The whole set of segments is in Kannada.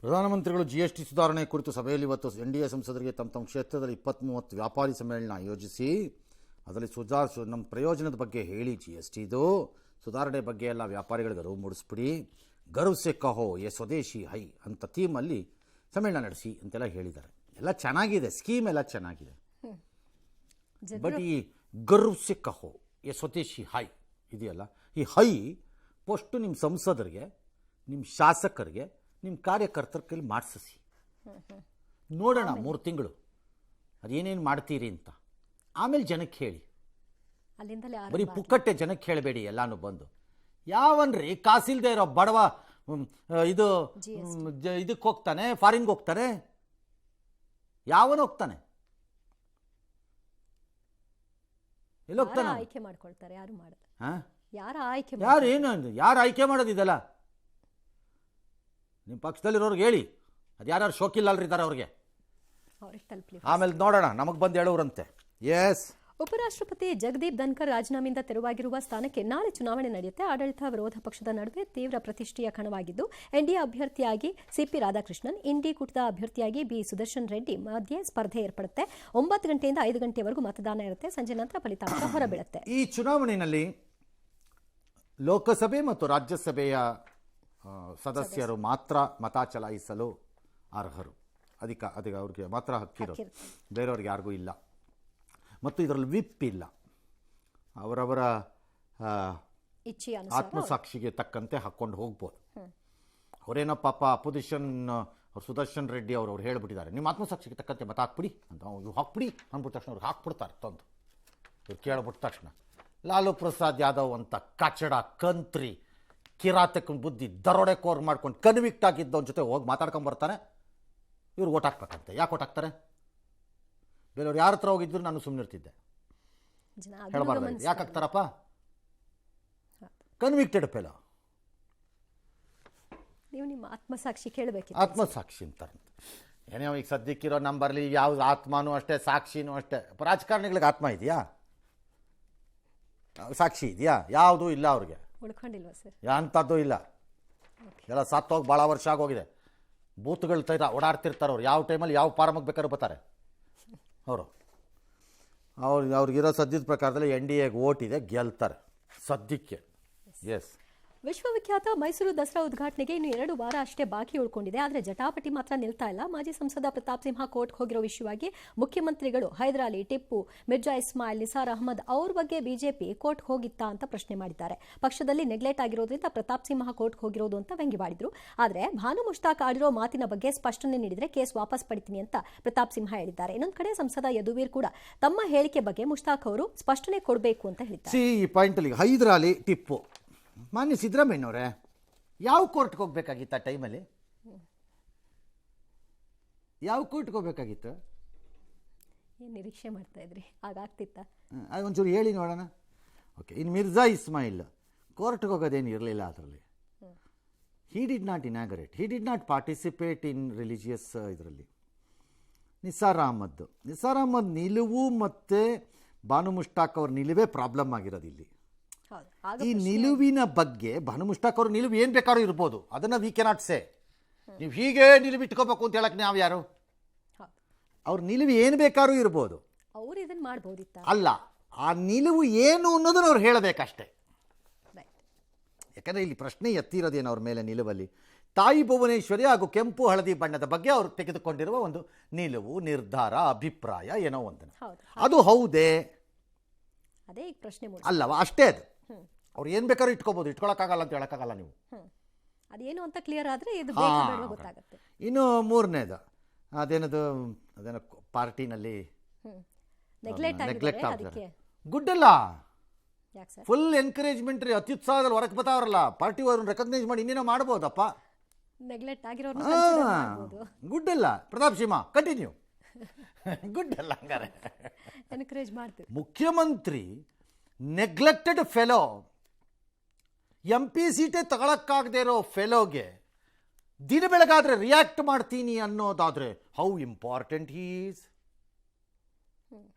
ಪ್ರಧಾನಮಂತ್ರಿಗಳು ಜಿಎಸ್ಟಿ ಸುಧಾರಣೆ ಕುರಿತು ಸಭೆಯಲ್ಲಿ ಇವತ್ತು ಎನ್ಡಿಎ ಸಂಸದರಿಗೆ ತಮ್ಮ ಕ್ಷೇತ್ರದಲ್ಲಿ 20-30 ವ್ಯಾಪಾರಿ ಸಮ್ಮೇಳನ ಆಯೋಜಿಸಿ ಅದರಲ್ಲಿ ನಮ್ಮ ಪ್ರಯೋಜನದ ಬಗ್ಗೆ ಹೇಳಿ, ಜಿಎಸ್ಟಿದು ಸುಧಾರಣೆ ಬಗ್ಗೆ ಎಲ್ಲ ವ್ಯಾಪಾರಿಗಳಿಗೆ ಅರಿವು ಮೂಡಿಸ್ಬಿಡಿ, ಗರ್ವ್ ಸೆ ಕಹೋ ಯೇ ಸ್ವದೇಶಿ ಹೈ ಅಂತ ಥೀಮಲ್ಲಿ ಸಮ್ಮೇಳನ ನಡೆಸಿ ಅಂತೆಲ್ಲ ಹೇಳಿದ್ದಾರೆ. ಎಲ್ಲ ಚೆನ್ನಾಗಿದೆ, ಸ್ಕೀಮ್ ಎಲ್ಲ ಚೆನ್ನಾಗಿದೆ. ಬಟ್ ಈ ಗರ್ವ್ ಸೆ ಕಹೋ ಯೇ ಸ್ವದೇಶಿ ಹೈ ಇದೆಯಲ್ಲ, ಈ ಹೈ ಫಸ್ಟು ನಿಮ್ಮ ಸಂಸದರಿಗೆ, ನಿಮ್ಮ ಶಾಸಕರಿಗೆ, ನಿಮ್ಮ ಕಾರ್ಯಕರ್ತರ ಕೈಲಿ ಮಾಡಿಸಿ ನೋಡೋಣ 3 ತಿಂಗಳು ಅದೇನೇನು ಮಾಡ್ತೀರಿ ಅಂತ. ಆಮೇಲೆ ಜನಕ್ಕೆ ಹೇಳಿ, ಬರೀ ಪುಕ್ಕಟ್ಟೆ ಜನಕ್ಕೆ ಹೇಳಬೇಡಿ. ಎಲ್ಲಾನು ಬಂದು ಯಾವನ್ರಿ ಕಾಸಿಲ್ದೇ ಇರೋ ಬಡವ ಇದಕ್ಕೆ ಹೋಗ್ತಾನೆ, ಫಾರಿನ್ಗೆ ಹೋಗ್ತಾನೆ, ಯಾವನು ಹೋಗ್ತಾನೆ, ಎಲ್ಲಿ ಹೋಗ್ತಾನೆ? ಆಯ್ಕೆ ಮಾಡ್ಕೊಳ್ತಾರೆ, ಯಾರು ಮಾಡೋದು? ಯಾರು ಆಯ್ಕೆ ಮಾಡೋದಿದೆಲ್ಲ ನಿಮ್ಮ ಪಕ್ಷದಲ್ಲಿರೋರ್ಗೆ ಹೇಳಿ. ಅದು ಯಾರು ಶೋಕಿಲ್ಲಲ್ರಿ ಇದ್ದಾರೆ ಅವ್ರಿಗೆ, ಆಮೇಲೆ ನೋಡೋಣ ನಮಗೆ ಬಂದು ಹೇಳೋರಂತೆ. ಎಸ್, ಉಪರಾಷ್ಟ್ರಪತಿ ಜಗದೀಪ್ ಧನ್ಕರ್ ರಾಜೀನಾಮೆಯಿಂದ ತೆರವಾಗಿರುವ ಸ್ಥಾನಕ್ಕೆ ನಾಳೆ ಚುನಾವಣೆ ನಡೆಯುತ್ತೆ. ಆಡಳಿತ ವಿರೋಧ ಪಕ್ಷದ ನಡುವೆ ತೀವ್ರ ಪ್ರತಿಷ್ಠೆಯ ಕಣವಾಗಿದ್ದು, ಎನ್ಡಿಎ ಅಭ್ಯರ್ಥಿಯಾಗಿ ಸಿಪಿ ರಾಧಾಕೃಷ್ಣನ್, ಇಂಡಿ ಕೂಟದ ಅಭ್ಯರ್ಥಿಯಾಗಿ ಬಿ ಸುದರ್ಶನ್ ರೆಡ್ಡಿ ಮಧ್ಯೆ ಸ್ಪರ್ಧೆ ಏರ್ಪಡುತ್ತೆ. 9 ಗಂಟೆಯಿಂದ 5 ಗಂಟೆವರೆಗೂ ಮತದಾನ ಇರುತ್ತೆ. ಸಂಜೆ ನಂತರ ಫಲಿತಾಂಶ ಹೊರಬೀಳುತ್ತೆ. ಈ ಚುನಾವಣೆಯಲ್ಲಿ ಲೋಕಸಭೆ ಮತ್ತು ರಾಜ್ಯಸಭೆಯ ಸದಸ್ಯರು ಮಾತ್ರ ಮತ ಚಲಾಯಿಸಲು ಅರ್ಹರು. ಅದಕ್ಕೆ ಅವ್ರಿಗೆ ಮಾತ್ರ ಹಕ್ಕಿರೋದು, ಬೇರೆಯವ್ರಿಗೆ ಯಾರಿಗೂ ಇಲ್ಲ. ಮತ್ತು ಇದರಲ್ಲಿ ವಿಪ್ ಇಲ್ಲ. ಅವರವರ ಆತ್ಮಸಾಕ್ಷಿಗೆ ತಕ್ಕಂತೆ ಹಾಕ್ಕೊಂಡು ಹೋಗ್ಬೋದು. ಅವರೇನೋ ಪಾಪ ಅಪೋಸಿಷನ್ ಸುದರ್ಶನ್ ರೆಡ್ಡಿ ಅವ್ರು ಹೇಳ್ಬಿಟ್ಟಿದ್ದಾರೆ, ನಿಮ್ಮ ಆತ್ಮಸಾಕ್ಷಿಗೆ ತಕ್ಕಂತೆ ಮತ ಹಾಕ್ಬಿಡಿ ಅಂತ. ಇವ್ರು ಹಾಕ್ಬಿಡಿ ಅಂದ್ಬಿಟ್ಟ ತಕ್ಷಣ ಅವ್ರಿಗೆ ಹಾಕ್ಬಿಡ್ತಾರೆ ತಂದು. ಇವ್ರು ಕೇಳ್ಬಿಟ್ಟ ತಕ್ಷಣ ಲಾಲು ಪ್ರಸಾದ್ ಯಾದವ್ ಅಂತ ಕಚಡ ಕಂತ್ರಿ ಕಿರಾತಕ ಬುದ್ಧಿ ದರೋಡೆಕೋರ್ ಮಾಡ್ಕೊಂಡು ಕನ್ವಿಕ್ಟ್ ಆಗಿದ್ದವನ ಜೊತೆ ಹೋಗಿ ಮಾತಾಡ್ಕೊಂಬರ್ತಾನೆ. ಇವ್ರು ಓಟ್ ಹಾಕ್ಬೇಕಂತೆ. ಯಾಕೆ ಓಟ್ ಹಾಕ್ತಾರೆ? ಬೇರೆಯವ್ರು ಯಾರ ಹತ್ರ ಹೋಗಿದ್ರು ನಾನು ಸುಮ್ಮನಿರ್ತಿದ್ದೆ, ಹೇಳಬಾರ್ದು. ಯಾಕೆ ಹಾಕ್ತಾರಪ್ಪ? Convicted fellow. ನೀವು ನಿಮ್ಮ ಆತ್ಮಸಾಕ್ಷಿ ಕೇಳಬೇಕು. ಆತ್ಮಸಾಕ್ಷಿ ಅಂತಾರಂತೆ. ಏನೇ ಈಗ ಸದ್ಯಕ್ಕಿರೋ ನಂಬರ್ಲಿ ಯಾವ್ದು ಆತ್ಮನೂ ಅಷ್ಟೇ, ಸಾಕ್ಷಿನೂ ಅಷ್ಟೇ. ರಾಜಕಾರಣಿಗಳಿಗೆ ಆತ್ಮ ಇದೆಯಾ? ಸಾಕ್ಷಿ ಇದೆಯಾ? ಯಾವುದೂ ಇಲ್ಲ ಅವ್ರಿಗೆ. ಉಳ್ಕೊಂಡಿಲ್ವಾ ಸರ್? ಅಂಥದ್ದು ಇಲ್ಲ. ಎಲ್ಲ ಸತ್ತೋಗಿ ಭಾಳ ವರ್ಷ ಆಗೋಗಿದೆ. ಬೂತ್ಗಳು ತೈರ ಓಡಾಡ್ತಿರ್ತಾರೆ ಅವ್ರು. ಯಾವ ಟೈಮಲ್ಲಿ ಯಾವ ಫಾರ್ಮಿಗೆ ಬೇಕಾದ್ರೂ ಬರ್ತಾರೆ ಅವ್ರಿಗಿರೋ ಸದ್ಯದ ಪ್ರಕಾರದಲ್ಲಿ ಎನ್ಡಿಎಗೆ ಓಟ್ ಇದೆ, ಗೆಲ್ತಾರೆ ಸದ್ಯಕ್ಕೆ. ಎಸ್, ವಿಶ್ವವಿಖ್ಯಾತ ಮೈಸೂರು ದಸರಾ ಉದ್ಘಾಟನೆಗೆ ಇನ್ನು 2 ವಾರ ಅಷ್ಟೇ ಬಾಕಿ ಉಳ್ಕೊಂಡಿದೆ. ಆದರೆ ಜಟಾಪಟಿ ಮಾತ್ರ ನಿಲ್ತಾ ಇಲ್ಲ. ಮಾಜಿ ಸಂಸದ ಪ್ರತಾಪ್ ಸಿಂಹ ಕೋರ್ಟ್ ಹೋಗಿರೋ ವಿಷಯವಾಗಿ ಮುಖ್ಯಮಂತ್ರಿಗಳು ಹೈದರಾಲಿ, ಟಿಪ್ಪು, ಮಿರ್ಜಾ ಇಸ್ಮಾಯಿಲ್, ನಿಸಾರ್ ಅಹಮದ್ ಅವ್ರ ಬಗ್ಗೆ ಬಿಜೆಪಿ ಕೋರ್ಟ್ ಹೋಗಿತ್ತಾ ಅಂತ ಪ್ರಶ್ನೆ ಮಾಡಿದ್ದಾರೆ. ಪಕ್ಷದಲ್ಲಿ ನೆಗ್ಲೆಕ್ಟ್ ಆಗಿರೋದ್ರಿಂದ ಪ್ರತಾಪ್ ಸಿಂಹ ಕೋರ್ಟ್ ಹೋಗಿರೋದು ಅಂತ ವ್ಯಂಗ್ಯವಾಡಿದ್ರು. ಆದರೆ ಭಾನು ಮುಷ್ತಾಕ್ ಆಡಿರೋ ಮಾತಿನ ಬಗ್ಗೆ ಸ್ಪಷ್ಟನೆ ನೀಡಿದ್ರೆ ಕೇಸ್ ವಾಪಸ್ ಪಡಿತೀನಿ ಅಂತ ಪ್ರತಾಪ್ ಸಿಂಹ ಹೇಳಿದ್ದಾರೆ. ಇನ್ನೊಂದು ಕಡೆ ಸಂಸದ ಯದುವೀರ್ ಕೂಡ ತಮ್ಮ ಹೇಳಿಕೆ ಬಗ್ಗೆ ಮುಷ್ತಾಕ್ ಅವರು ಸ್ಪಷ್ಟನೆ ಕೊಡಬೇಕು ಅಂತ ಹೇಳಿದ್ದಾರೆ. ಈ ಪಾಯಿಂಟಲ್ಲಿ ಹೈದರಾಲಿ, ಟಿಪ್ಪು, ಮಾನ್ಯ ಸಿದ್ದರಾಮಯ್ಯನವರೇ ಯಾವ ಕೋರ್ಟ್ಗೆ ಹೋಗ್ಬೇಕಾಗಿತ್ತು? ಆ ಟೈಮಲ್ಲಿ ಯಾವ ಕೋರ್ಟ್ಗೆ ಹೋಗ್ಬೇಕಾಗಿತ್ತು? ನಿರೀಕ್ಷೆ ಮಾಡ್ತಾ ಇದ್ರಿ, ಅದಾಗ್ತಿತ್ತ? ಒಂಚೂರು ಹೇಳಿ ನೋಡೋಣ. ಓಕೆ, ಇನ್ನು ಮಿರ್ಜಾ ಇಸ್ಮಾಯಿಲ್ ಕೋರ್ಟ್ಗೆ ಹೋಗೋದೇನು ಇರಲಿಲ್ಲ. ಅದರಲ್ಲಿ he did not inaugurate, he did not participate in religious ಇದರಲ್ಲಿ. ನಿಸಾರ್ ಅಹಮದ್ ನಿಲುವು ಮತ್ತು ಬಾನು ಮುಷ್ತಾಕ್ ಅವ್ರ ನಿಲುವೇ ಪ್ರಾಬ್ಲಮ್ ಆಗಿರೋದು ಇಲ್ಲಿ. ಈ ನಿಲುವಿನ ಬಗ್ಗೆ ಭಾನು ಮುಷ್ತಾಕ್ ಅವ್ರ ನಿಲುವು ಏನು ಬೇಕಾದ್ರೂ ಇರ್ಬೋದು, ಅದನ್ನು ವಿ ಕೆನಾಟ್ ಸೇ. ನೀವು ಹೀಗೆ ನಿಲುವು ಇಟ್ಕೋಬೇಕು ಅಂತ ಹೇಳಕ್ಕೆ ನಾವು ಯಾರು? ಅವ್ರ ನಿಲುವು ಏನು ಬೇಕಾದ್ರೂ ಇರ್ಬೋದು, ಅವ್ರು ಇದನ್ನು ಮಾಡ್ಬೋದಿತ್ತ? ಅಲ್ಲ, ಆ ನಿಲುವು ಏನು ಅನ್ನೋದನ್ನು ಅವ್ರು ಹೇಳಬೇಕಷ್ಟೇ. ಯಾಕಂದರೆ ಇಲ್ಲಿ ಪ್ರಶ್ನೆ ಎತ್ತಿರೋದೇನು ಅವ್ರ ಮೇಲೆ ನಿಲುವಲ್ಲಿ? ತಾಯಿ ಭುವನೇಶ್ವರಿ ಹಾಗೂ ಕೆಂಪು ಹಳದಿ ಬಣ್ಣದ ಬಗ್ಗೆ ಅವ್ರು ತೆಗೆದುಕೊಂಡಿರುವ ಒಂದು ನಿಲುವು, ನಿರ್ಧಾರ, ಅಭಿಪ್ರಾಯ ಏನೋ ಒಂದನ್ನು, ಅದು ಹೌದೇ ಅದೇ ಈಗ ಪ್ರಶ್ನೆ ಅಲ್ಲವಾ? ಅಷ್ಟೇ. ಅದು ಅವ್ರು ಏನು ಬೇಕಾದ್ರೂ ಇಟ್ಕೋಬೋದು, ಇಟ್ಕೊಳಕ್ಕಾಗಲ್ಲ ಅಂತ ಹೇಳಕ್ಕಾಗಲ್ಲ. ನೀವು ಅದೇನು ಅಂತ ಕ್ಲಿಯರ್ ಆದರೆ ಇದು ಗೊತ್ತಾಗುತ್ತೆ. ಇನ್ನು 3ನೇದು ಅದೇನದು ಪಾರ್ಟಿನಲ್ಲಿ ನೆಗ್ಲೆಕ್ಟ್ ಆಗ್ತಾರೆ. ಗುಡ್ ಅಲ್ಲ, ಫುಲ್ ಎನ್ಕರೇಜ್ಮೆಂಟ್ ರೀ. ಅತ್ಯುತ್ಸಾಹದಲ್ಲಿ ಹೊರಗೆ ಬರ್ತಾವ್ರಲ್ಲ ಪಾರ್ಟಿ ಅವ್ರನ್ನ ರೆಕಗ್ನೈಸ್ ಮಾಡಿ ಇನ್ನೇನೋ ಮಾಡ್ಬೋದಪ್ಪ. ನೆಗ್ಲೆಕ್ಟ್ ಆಗಿರೋ ಗುಡ್ ಅಲ್ಲ. ಪ್ರತಾಪ್ ಸಿಂಹ ಕಂಟಿನ್ಯೂ. ಗುಡ್ ಅಲ್ಲ ಹಂಗಾರೆ. ಎನ್ಕರೇಜ್ ಮಾಡ್ತೀವಿ. ಮುಖ್ಯಮಂತ್ರಿ ನೆಗ್ಲೆಕ್ಟೆಡ್ ಫೆಲೋ, MP ಸೀಟೇ ತಗೊಳಕ್ಕಾಗದೇ ಇರೋ ಫೆಲೋಗೆ ದಿನ ಬೆಳಗಾದ್ರೆ ರಿಯಾಕ್ಟ್ ಮಾಡ್ತೀನಿ ಅನ್ನೋದಾದ್ರೆ how important he is.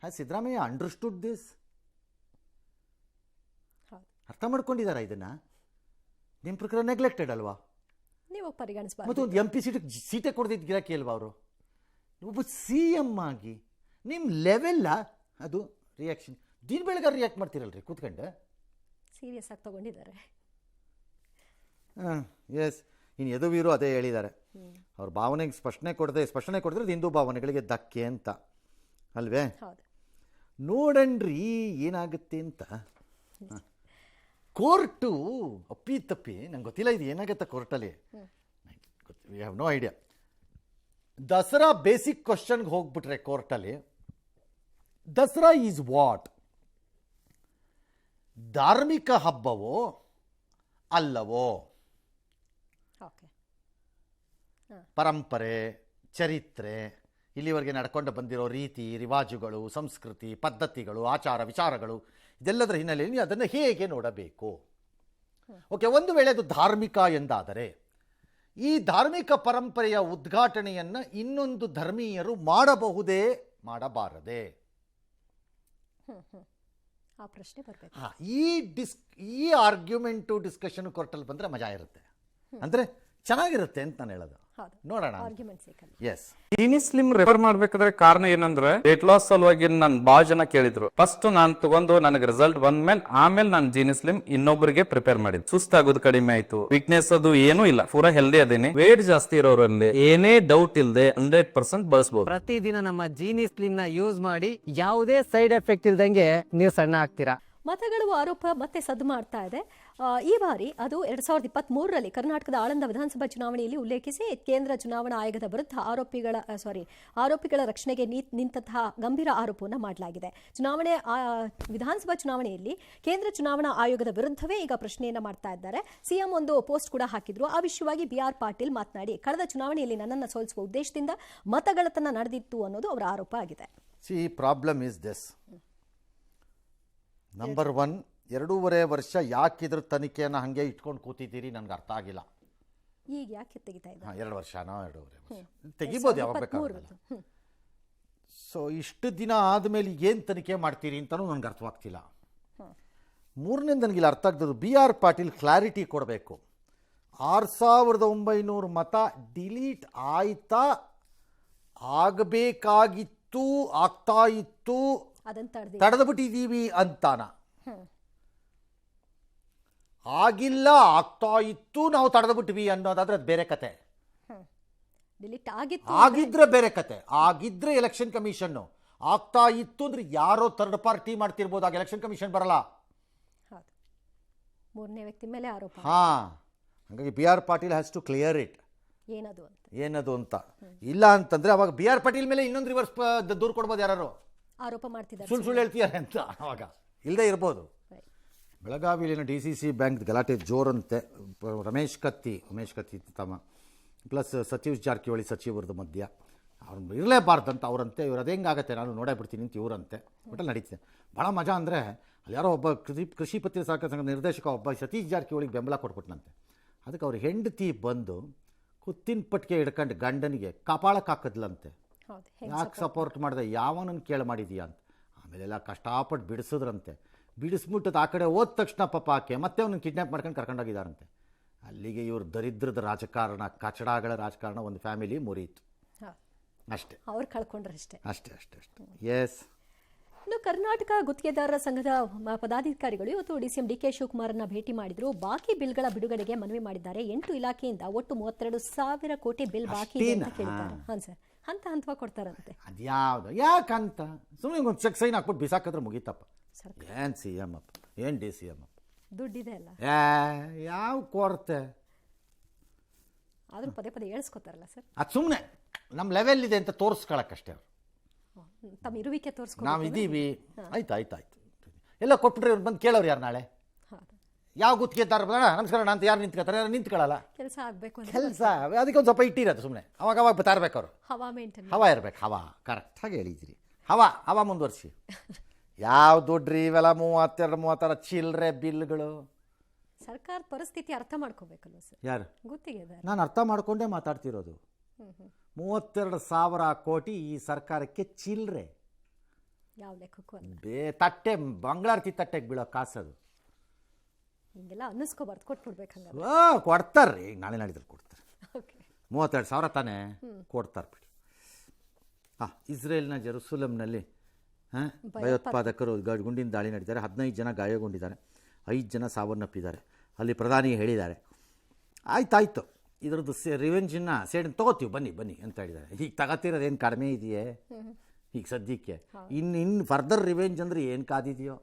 Has Siddaramaiah understood this? ಅರ್ಥ ಮಾಡ್ಕೊಂಡಿದ್ದಾರಾ ಇದನ್ನ? ನಿಮ್ಮ ಪ್ರಕಾರ ನೆಗ್ಲೆಕ್ಟೆಡ್ ಅಲ್ವಾ? ನೀವು ಪರಿಗಣಿಸಬಾರ್ದು. ಮತ್ತು ಒಂದು MP ಸೀಟೇ ಕೊಡ್ದಿದ್ದು ಗಿರಾಕಿ ಅಲ್ವಾ ಅವರು? ಒಬ್ಬ CM ಆಗಿ ನಿಮ್ಮ ಲೆವೆಲ್ಲ ಅದು ರಿಯಾಕ್ಷನ್. ದಿನ ಬೆಳಗಾರ ರಿಯಾಕ್ಟ್ ಮಾಡ್ತೀರಲ್ರಿ ಕೂತ್ಕೊಂಡು? ಸೀರಿಯಸ್ ಆಗಿ ತಗೊಂಡಿದ್ದಾರೆ. ಎಸ್, ಇನ್ನು ಯದುವೀರು ಅದೇ ಹೇಳಿದ್ದಾರೆ, ಅವ್ರ ಭಾವನೆಗೆ ಸ್ಪಷ್ಟನೆ ಕೊಡಿದ್ರೆ ಹಿಂದೂ ಭಾವನೆಗಳಿಗೆ ಧಕ್ಕೆ ಅಂತ ಅಲ್ವೇ? ಹೌದು. ನೋಡಣ್ರಿ ಏನಾಗುತ್ತೆ ಅಂತ. ಕೋರ್ಟು ಅಪ್ಪಿ ತಪ್ಪಿ ನಂಗೆ ಗೊತ್ತಿಲ್ಲ ಇದು ಏನಾಗುತ್ತೆ ಕೋರ್ಟಲ್ಲಿ, ವಿ ಹ್ಯಾವ್ ನೋ ಐಡಿಯಾ. ದಸರಾ ಬೇಸಿಕ್ ಕ್ವಶನ್ಗೆ ಹೋಗ್ಬಿಟ್ರೆ ಕೋರ್ಟಲ್ಲಿ, ದಸರಾ ಈಸ್ ವಾಟ್? ಧಾರ್ಮಿಕ ಹಬ್ಬವೋ ಅಲ್ಲವೋ? ಓಕೆ. ಪರಂಪರೆ, ಚರಿತ್ರೆ, ಇಲ್ಲಿವರೆಗೆ ನಡ್ಕೊಂಡು ಬಂದಿರೋ ರೀತಿ ರಿವಾಜುಗಳು, ಸಂಸ್ಕೃತಿ, ಪದ್ಧತಿಗಳು, ಆಚಾರ ವಿಚಾರಗಳು, ಇದೆಲ್ಲದರ ಹಿನ್ನೆಲೆಯಲ್ಲಿ ಅದನ್ನು ಹೇಗೆ ನೋಡಬೇಕು? ಓಕೆ, ಒಂದು ವೇಳೆ ಅದು ಧಾರ್ಮಿಕ ಎಂದಾದರೆ ಈ ಧಾರ್ಮಿಕ ಪರಂಪರೆಯ ಉದ್ಘಾಟನೆಯನ್ನು ಇನ್ನೊಂದು ಧರ್ಮೀಯರು ಮಾಡಬಹುದೇ ಮಾಡಬಾರದೆ? ಆ ಪ್ರಶ್ನೆ ಬರಬೇಕು. ಈ ಆರ್ಗ್ಯುಮೆಂಟು ಡಿಸ್ಕಷನ್ ಕೋರ್ಟಲ್ಲಿ ಬಂದರೆ ಮಜಾ ಇರುತ್ತೆ, ಅಂದರೆ ಚೆನ್ನಾಗಿರುತ್ತೆ ಅಂತ ನಾನು ಹೇಳೋದು. ನೋಡೋಣ. ಎಸ್, ಜೀನಿ ಸ್ಲಿಮ್ ರೆಫರ್ ಮಾಡ್ಬೇಕಾದ್ರೆ ಕಾರಣ ಏನಂದ್ರೆ ವೇಟ್ ಲಾಸ್ ಸಲುವಾಗಿ ನನ್ ಬಾಳ ಜನ ಕೇಳಿದ್ರು. ಫಸ್ಟ್ ನಾನ್ ತಗೊಂಡು ನನಗೆ ರಿಸಲ್ಟ್ ಬಂದ್ಮೇಲೆ ಆಮೇಲೆ ನಾನು ಜೀನಿ ಸ್ಲಿಮ್ ಇನ್ನೊಬ್ಬರಿಗೆ ಪ್ರಿಪೇರ್ ಮಾಡಿದ್. ಸುಸ್ತಾಗೋದು ಕಡಿಮೆ ಆಯ್ತು, ವೀಕ್ನೆಸ್ ಅದು ಏನೂ ಇಲ್ಲ, ಪೂರಾ ಹೆಲ್ದಿ ಅದೇನಿ. ವೇಟ್ ಜಾಸ್ತಿ ಇರೋರಲ್ಲಿ ಏನೇ ಡೌಟ್ ಇಲ್ಲದೆ 100% ಬಳಸಬಹುದು. ಪ್ರತಿದಿನ ನಮ್ಮ ಜೀನಿ ಸ್ಲಿಮ್ ನ ಯೂಸ್ ಮಾಡಿ ಯಾವುದೇ ಸೈಡ್ ಎಫೆಕ್ಟ್ ಇಲ್ದಂಗೆ ನೀವು ಸಣ್ಣ ಆಗ್ತೀರಾ. ಮತಗಳು ಆರೋಪ ಮತ್ತೆ ಸದ್ದು ಮಾಡ್ತಾ ಇದೆ. ಈ ಬಾರಿ ಅದು 2023ರಲ್ಲಿ ಕರ್ನಾಟಕದ ಆಳಂದ ವಿಧಾನಸಭಾ ಚುನಾವಣೆಯಲ್ಲಿ ಉಲ್ಲೇಖಿಸಿ ಕೇಂದ್ರ ಚುನಾವಣಾ ಆಯೋಗದ ವಿರುದ್ಧ ಆರೋಪಿಗಳ ರಕ್ಷಣೆಗೆ ನಿಂತಹ ಗಂಭೀರ ಆರೋಪವನ್ನು ಮಾಡಲಾಗಿದೆ. ವಿಧಾನಸಭಾ ಚುನಾವಣೆಯಲ್ಲಿ ಕೇಂದ್ರ ಚುನಾವಣಾ ಆಯೋಗದ ವಿರುದ್ಧವೇ ಈಗ ಪ್ರಶ್ನೆಯನ್ನ ಮಾಡ್ತಾ ಇದ್ದಾರೆ. ಸಿಎಂ ಒಂದು ಪೋಸ್ಟ್ ಕೂಡ ಹಾಕಿದ್ರು. ಆ ವಿಷಯವಾಗಿ BR ಪಾಟೀಲ್ ಮಾತನಾಡಿ, ಕಳೆದ ಚುನಾವಣೆಯಲ್ಲಿ ನನ್ನನ್ನು ಸೋಲಿಸುವ ಉದ್ದೇಶದಿಂದ ಮತಗಳತನ ನಡೆದಿತ್ತು ಅನ್ನೋದು ಅವರ ಆರೋಪ ಆಗಿದೆ. Problem is this. ನಂಬರ್ 1, 2.5 ವರ್ಷ ಯಾಕಿದ್ರ ತನಿಖೆಯನ್ನು ಹಾಗೆ ಇಟ್ಕೊಂಡು ಕೂತಿದ್ದೀರಿ ನನಗೆ ಅರ್ಥ ಆಗಿಲ್ಲ. ಈಗ ಯಾಕೆ ತೆಗಿತಾ ಇದ್ದಾರೆ? 2 ವರ್ಷನೋ 2.5 ವರ್ಷ ತೆಗಿಬೋದು, ಯಾವಾಗ ಬೇಕಾದ್ರೆ. ಸೊ ಇಷ್ಟು ದಿನ ಆದಮೇಲೆ ಏನು ತನಿಖೆ ಮಾಡ್ತೀರಿ ಅಂತಲೂ ನನಗೆ ಅರ್ಥವಾಗ್ತಿಲ್ಲ. ಮೂರನೇ ನನಗಿಲ್ಲ ಅರ್ಥ ಆಗ್ತದೆ, BR ಪಾಟೀಲ್ ಕ್ಲಾರಿಟಿ ಕೊಡಬೇಕು. 6,900 ಮತ ಡಿಲೀಟ್ ಆಯ್ತಾ, ಆಗಬೇಕಾಗಿತ್ತು, ಆಗ್ತಾ ಇತ್ತು, ತಡೆದು ಬಿಟ್ಟಿದ್ದೀವಿ ಅಂತಾನ? ಆಗಿಲ್ಲ, ಆಗ್ತಾ ಇತ್ತು, ನಾವು ತಡೆದು ಬಿಟ್ವಿ ಅನ್ನೋದಾದ್ರೆ ಅದು ಬೇರೆ ಕತೆ. ಆಗಿದ್ರೆ ಬೇರೆ ಕತೆ. ಆಗಿದ್ರೆ ಎಲೆಕ್ಷನ್ ಕಮಿಷನ್, ಆಗ್ತಾ ಇತ್ತು ಅಂದ್ರೆ ಯಾರೋ ಥರ್ಡ್ ಪಾರ್ಟಿ ಮಾಡ್ತಿರ್ಬೋದು, ಆಗ ಎಲೆಕ್ಷನ್ ಕಮಿಷನ್ ಬರಲ್ಲ. ಮೂರನೇ ವ್ಯಕ್ತಿ ಮೇಲೆ ಆರೋಪ. ಹಾಗಾಗಿ BR Patil has to clear it, ಏನದು ಅಂತ. ಇಲ್ಲ ಅಂತಂದ್ರೆ ಅವಾಗ BR ಪಾಟೀಲ್ ಮೇಲೆ ಇನ್ನೊಂದು ರಿವರ್ಸ್ ದೂರು ಕೊಡ್ಬೋದು, ಯಾರು ಆರೋಪ ಮಾಡ್ತಿದ್ದಾರೆ, ಸುಳ್ಳು ಹೇಳ್ತೀಯಾರೆ ಅಂತ. ಅವಾಗ ಇಲ್ಲದೆ ಇರ್ಬೋದು. ಬೆಳಗಾವಿಲಿನ DCC ಬ್ಯಾಂಕ್ ಗಲಾಟೆ ಜೋರಂತೆ. ಉಮೇಶ್ ಕತ್ತಿ ತಮ್ಮ ಪ್ಲಸ್ ಸತೀಶ್ ಜಾರಕಿಹೊಳಿ ಸಚಿವರದ್ದು ಮಧ್ಯ ಅವ್ರು ಇರಲೇಬಾರ್ದಂತ ಅವರಂತೆ. ಇವ್ರು ಅದು ಹೆಂಗಾಗತ್ತೆ ನಾನು ನೋಡೇ ಬಿಡ್ತೀನಿ ಅಂತ ಇವರಂತೆ. ಒಟ್ಟಲ್ಲಿ ನಡೀತಿದೆ. ಭಾಳ ಮಜಾ ಅಂದರೆ ಅಲ್ಲಿ ಯಾರೋ ಒಬ್ಬ ಕೃಷಿ ಪತ್ತಿನ ಸಹಕಾರ ಸಂಘದ ನಿರ್ದೇಶಕ ಒಬ್ಬ ಸತೀಶ್ ಜಾರಕಿಹೊಳಿಗೆ ಬೆಂಬಲ ಕೊಟ್ಬಿಟ್ನಂತೆ. ಅದಕ್ಕೆ ಅವ್ರ ಹೆಂಡತಿ ಬಂದು ಕುತ್ತಿನ ಪಟ್ಟಿಗೆ ಹಿಡ್ಕೊಂಡು ಗಂಡನಿಗೆ ಕಪಾಳಕ್ಕೆ ಹಾಕಿದ್ಲಂತೆ. ಯಾಕೆ ಸಪೋರ್ಟ್ ಮಾಡಿದೆ, ಯಾವನನ್ನು ಕೇಳಿ ಮಾಡಿದೀಯಾ ಅಂತ. ಆಮೇಲೆಲ್ಲ ಕಷ್ಟಪಟ್ಟು ಬಿಡಿಸಿದ್ರಂತೆ. ಬಿಡಿಸ್ಬಿಟ್ಟದ್ದು ಆ ಕಡೆ ಹೋದ ತಕ್ಷಣ ಪಾಪ ಆಕೆ ಮತ್ತೆ ಅವನನ್ನು ಕಿಡ್ನ್ಯಾಪ್ ಮಾಡ್ಕೊಂಡು ಕರ್ಕೊಂಡೋಗಿದ್ದಾರಂತೆ. ಅಲ್ಲಿಗೆ ಇವ್ರು ದರಿದ್ರದ ರಾಜಕಾರಣ, ಕಚಡಗಳ ರಾಜಕಾರಣ ಒಂದು ಫ್ಯಾಮಿಲಿ ಮುರಿಯಿತು ಅಷ್ಟೇ. ಅವ್ರು ಕಳ್ಕೊಂಡ್ರಷ್ಟೇ. ಅಷ್ಟೇ. ಎಸ್. ಇನ್ನು ಕರ್ನಾಟಕ ಗುತ್ತಿಗೆದಾರರ ಸಂಘದ ಪದಾಧಿಕಾರಿಗಳು ಇವತ್ತು DCM DK ಶಿವಕುಮಾರ್ನ ಭೇಟಿ ಮಾಡಿದ್ರು. ಬಾಕಿ ಬಿಲ್ಗಳ ಬಿಡುಗಡೆಗೆ ಮನವಿ ಮಾಡಿದ್ದಾರೆ. 8 ಇಲಾಖೆಯಿಂದ ಒಟ್ಟು 32,000 ಕೋಟಿ ಬಿಲ್ ಬಾಕಿ ಇದೆ ಅಂತ ಕೇಳಿದ್ದಾರೆ. ಹಾಂ ಸರ್, ಹಂತವಾಗಿ ಕೊಡ್ತಾರಂತೆ. ಅದ್ಯಾವುದು ಯಾಕಂತ ಸುಮ್ಮನೆ ಒಂದು ಚೆಕ್ ಸೈನ್ ಹಾಕ್ಬಿಟ್ಟು ಬಿಸಾಕಿದ್ರೆ ಮುಗೀತಪ್ಪ. ಏನು CM ಅಪ್ಪ, ಏನು DCM ಅಪ್ಪ, ದುಡ್ಡಿದೆ ಅಲ್ಲ, ಯಾವ ಕೊರತೆ. ಆದ್ರೂ ಪದೇ ಹೇಳ್ಸ್ಕೊತಾರಲ್ಲ ಸರ್. ಅದು ಸುಮ್ಮನೆ ನಮ್ಮ ಲೆವೆಲ್ ಇದೆ ಅಂತ ತೋರಿಸ್ಕೊಳಕ್ಕಷ್ಟೇ. ಅವ್ರು ತಮ್ಮ ಇರುವಿಕೆ ತೋರಿಸ್ಕೊಂಡು ನಾವು ಇದ್ದೀವಿ, ಆಯ್ತು ಎಲ್ಲ ಕೊಟ್ಬಿಟ್ರೆ ಇವ್ರು ಬಂದು ಕೇಳೋರು ಯಾರು ನಾಳೆ? ಯಾವ ಗುತ್ತಿಗೆದಾರ ನಮಸ್ಕಾರ ಅಂತ ಯಾರು ನಿಂತ್ಕೊತಾರೆ? ಯಾರು ನಿಂತ್ಕೊಳ್ಳಲ್ಲ. ಕೆಲಸ ಆಗಬೇಕು, ಕೆಲಸ ಅದಕ್ಕೆ ಒಂದು ಸ್ವಲ್ಪ ಇಟ್ಟಿರೋದು ಸುಮ್ಮನೆ. ಅವಾಗ ಬರ್ತಾ ಇರ್ಬೇಕು ಅವರು. ಹವಾ ಇರ್ಬೇಕು. ಹವಾ ಕರೆಕ್ಟಾಗಿ ಹೇಳಿದ್ದೀರಿ. ಹವಾ ಮುಂದುವರಿಸಿ. ಯಾವ ದುಡ್ಡ್ರಿ ಇವೆಲ್ಲ 32-36 ಚಿಲ್ಲರೆ ಬಿಲ್ಗಳು? ಸರ್ಕಾರ ಪರಿಸ್ಥಿತಿ ಅರ್ಥ ಮಾಡ್ಕೋಬೇಕಲ್ವ ಸರ್? ಯಾರು ಗುತ್ತಿಗೆದಾರ? ನಾನು ಅರ್ಥ ಮಾಡ್ಕೊಂಡೇ ಮಾತಾಡ್ತಿರೋದು. 32,000 ಕೋಟಿ ಈ ಸರ್ಕಾರಕ್ಕೆ ಚಿಲ್ಲರೆ. ಯಾವ ಲೆಕ್ಕಕ್ಕೂ ಅಲ್ಲ. ತಟ್ಟೆ ಬಂಗಾರತಿ ತಟ್ಟೆಗೆ ಬೀಳೋ ಕಾಸದು. ಹಿಂಗೆಲ್ಲ ಅನ್ನಿಸ್ಕೋಬಾರ್ದು, ಕೊಟ್ಬಿಡ್ಬೇಕು. ಕೊಡ್ತಾರ್ರಿ, ನಾಳೆ ನಾಡಿದ್ರು ಕೊಡ್ತಾರೆ. ಓಕೆ 32,000 ತಾನೇ ಕೊಡ್ತಾರೆ ಬಿಡಿ. ಇಸ್ರೇಲ್ನ ಜೆರುಸಲೆಂನಲ್ಲಿ ಭಯೋತ್ಪಾದಕರು ಗುಂಡಿನ ದಾಳಿ ನಡೆದಿದ್ದಾರೆ. 15 ಜನ ಗಾಯಗೊಂಡಿದ್ದಾರೆ, 5 ಜನ ಸಾವನ್ನಪ್ಪಿದ್ದಾರೆ. ಅಲ್ಲಿ ಪ್ರಧಾನಿ ಹೇಳಿದ್ದಾರೆ, ಆಯ್ತಾಯ್ತು ಇದ್ರದ್ದು ರಿವೆಂಜನ್ನ ತೊಗೋತೀವಿ ಬನ್ನಿ ಅಂತ ಹೇಳಿದ್ದಾರೆ. ಈಗ ತಗೋತಿರೋದೇನು ಕಡಿಮೆ ಇದೆಯೇ ಈಗ ಸದ್ಯಕ್ಕೆ? ಇನ್ನು ಫರ್ದರ್ ರಿವೆಂಜ್ ಅಂದರೆ ಏನು ಕಾದಿದೆಯೋ?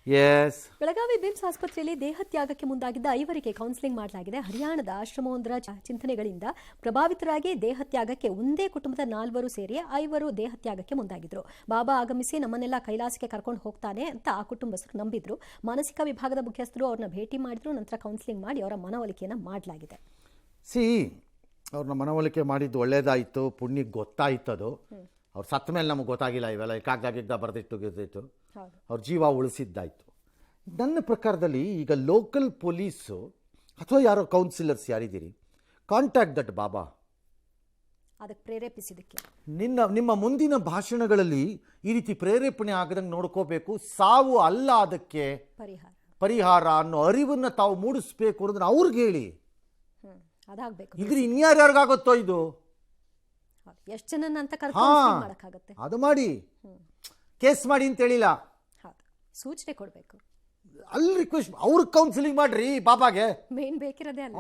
ಎಸ್. ಬೆಳಗಾವಿ ಬಿಮ್ಸ್ ಆಸ್ಪತ್ರೆಯಲ್ಲಿ ದೇಹತ್ಯಾಗಕ್ಕೆ ಮುಂದಾಗಿದ್ದ 5 ಕೌನ್ಸಿಲಿಂಗ್ ಮಾಡಲಾಗಿದೆ. ಹರಿಯಾಣದ ಆಶ್ರಮವೊಂದರ ಚಿಂತನೆಗಳಿಂದ ಪ್ರಭಾವಿತರಾಗಿ ದೇಹತ್ಯಾಗಕ್ಕೆ ಒಂದೇ ಕುಟುಂಬದ 4 ಸೇರಿ 5 ದೇಹತ್ಯಾಗಕ್ಕೆ ಮುಂದಾಗಿದ್ರು. ಬಾಬಾ ಆಗಮಿಸಿ ನಮ್ಮನ್ನೆಲ್ಲ ಕೈಲಾಸಕ್ಕೆ ಕರ್ಕೊಂಡು ಹೋಗ್ತಾನೆ ಅಂತ ಆ ಕುಟುಂಬಸ್ಥರು ನಂಬಿದ್ರು. ಮಾನಸಿಕ ವಿಭಾಗದ ಮುಖ್ಯಸ್ಥರು ಅವ್ರನ್ನ ಭೇಟಿ ಮಾಡಿದ್ರು. ನಂತರ ಕೌನ್ಸಿಲಿಂಗ್ ಮಾಡಿ ಅವರ ಮನವೊಲಿಕೆಯನ್ನು ಮಾಡಲಾಗಿದೆ. ಅವ್ರನ್ನ ಮನವೊಲಿಕೆ ಮಾಡಿದ್ದು ಒಳ್ಳೇದಾಯಿತು, ಪುಣ್ಯಕ್ಕೆ ಗೊತ್ತಾಯ್ತದು. ಅವ್ರು ಸತ್ತ ಮೇಲೆ ನಮಗೆ ಗೊತ್ತಾಗಿಲ್ಲ, ಇವೆಲ್ಲ ಕಾಗ್ದಾಗಿದ್ದ ಬರೆದಿಟ್ಟು ಅವ್ರ ಜೀವ ಉಳಿಸಿದ್ದಾಯಿತು. ನನ್ನ ಪ್ರಕಾರದಲ್ಲಿ ಈಗ ಲೋಕಲ್ ಪೊಲೀಸು ಅಥವಾ ಯಾರೋ ಕೌನ್ಸಿಲರ್ಸ್ ಯಾರಿದ್ದೀರಿ, ಕಾಂಟ್ಯಾಕ್ಟ್ ದಟ್ ಬಾಬಾ. ಅದಕ್ಕೆ ಪ್ರೇರೇಪಿಸಿದಕ್ಕೆ ನಿಮ್ಮ ಮುಂದಿನ ಭಾಷಣಗಳಲ್ಲಿ ಈ ರೀತಿ ಪ್ರೇರೇಪಣೆ ಆಗದಂಗೆ ನೋಡ್ಕೋಬೇಕು. ಸಾವು ಅಲ್ಲ ಅದಕ್ಕೆ ಪರಿಹಾರ ಅನ್ನೋ ಅರಿವನ್ನು ತಾವು ಮೂಡಿಸ್ಬೇಕು ಅನ್ನೋದನ್ನ ಅವ್ರಿಗೆ ಹೇಳಿ. ಅದಾಗಬೇಕು. ಇದ್ರ ಇನ್ಯಾರ್ಯಾರಿಗಾಗುತ್ತೋ ಇದು? ಎಷ್ಟು ಜನ ಅಂತ ಮಾಡಕ್ಕಾಗತ್ತೆ? ಅದು ಮಾಡಿ ಕೇಸ್ ಮಾಡಿ ಅಂತ ಹೇಳಿಲ್ಲ, ಸೂಚನೆ ಕೊಡಬೇಕು. ಅಲ್ಲಿ ರಿಕ್ವೆಸ್ಟ್ ಅವ್ರಿಗೆ ಕೌನ್ಸಿಲಿಂಗ್ ಮಾಡ್ರಿ ಬಾಬಾಗೆ. ಮೇನ್ ಬೇಕಿರೋದೇ ಅಲ್ಲ.